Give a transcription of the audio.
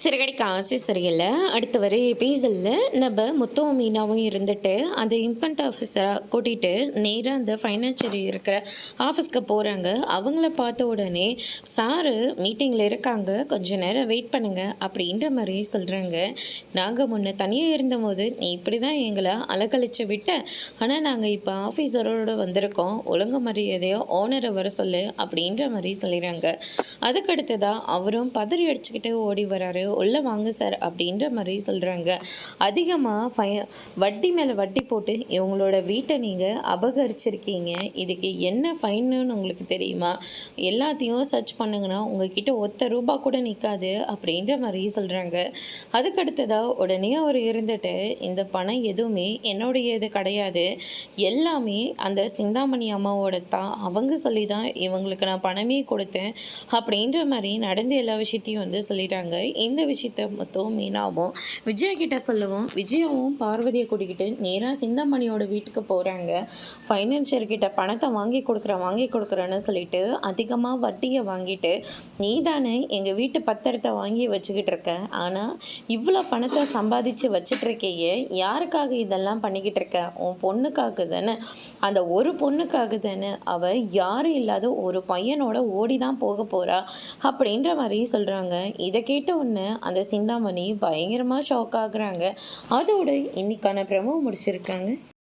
சிறகடிக்க ஆசை சரியில்லை. அடுத்து வர எபிசோடில் நம்ம முத்துவும் மீனாவும் இருந்துட்டு அந்த இன்கம்ட் ஆஃபீஸரை கூட்டிகிட்டு நேராக அந்த ஃபைனான்ஷியல் இருக்கிற ஆஃபீஸ்க்கு போகிறாங்க. அவங்கள பார்த்த உடனே சாரு மீட்டிங்கில் இருக்காங்க, கொஞ்சம் நேரம் வெயிட் பண்ணுங்கள் அப்படின்ற மாதிரி சொல்கிறாங்க. நாங்கள் முன்ன தனியாக இருந்தபோது நீ இப்படி தான் எங்களை அலக்கழிச்சு விட்ட, ஆனால் நாங்கள் இப்போ ஆஃபீஸரோடு வந்திருக்கோம், ஒழுங்கு மரியாதையோ ஓனரை வர சொல்லு அப்படின்ற மாதிரி சொல்லிடுறாங்க. அதுக்கடுத்ததாக அவரும் பதறி அடிச்சுக்கிட்டு ஓடி வராரு. உள்ளே வாங்க சார் அப்படின்ற மாதிரி சொல்கிறாங்க. அதிகமாக வட்டி மேலே வட்டி போட்டு இவங்களோட வீட்டை நீங்கள் அபகரிச்சிருக்கீங்க, இதுக்கு என்ன ஃபைன்னு உங்களுக்கு தெரியுமா? எல்லாத்தையும் சர்ச் பண்ணுங்கன்னா உங்ககிட்ட ஒத்த ரூபா கூட நிற்காது அப்படின்ற மாதிரி சொல்கிறாங்க. அதுக்கடுத்ததாக உடனே அவர் இருந்துட்டு இந்த பணம் எதுவுமே என்னுடைய இது கிடையாது, எல்லாமே அந்த சிந்தாமணி அம்மாவோட தான், அவங்க சொல்லி தான் இவங்களுக்கு நான் பணமே கொடுத்தேன் அப்படின்ற மாதிரி நடந்த எல்லா விஷயத்தையும் சொல்லிட்டாங்க. இந்த விஷயத்த மொத்தம் மீனாவும் விஜயா கிட்ட சொல்லவும் விஜயாவும் பார்வதியை கூட்டிக்கிட்டு நேராக சிந்தாமணியோட வீட்டுக்கு போகிறாங்க. ஃபைனான்சியர் கிட்ட பணத்தை வாங்கி கொடுக்குறேன்னு சொல்லிட்டு அதிகமாக வட்டியை வாங்கிட்டு நீ தானே எங்கள் வீட்டு பத்திரத்தை வாங்கி வச்சுக்கிட்டு இருக்க, ஆனால் இவ்வளோ பணத்தை சம்பாதிச்சு வச்சுட்டு இருக்கையே யாருக்காக இதெல்லாம் பண்ணிக்கிட்டு இருக்க? உன் பொண்ணுக்காக தானே, அந்த ஒரு பொண்ணுக்காக தானே, அவள் யாரும் இல்லாத ஒரு பையனோட ஓடி தான் போக போகிறா அப்படின்ற மாதிரி சொல்கிறாங்க. இதை கேட்ட உடனே அந்த சிந்தாமணி பயங்கரமாக ஷாக் ஆகுறாங்க. அதோட இன்னைக்கான ப்ரோமோ முடிச்சிருக்காங்க.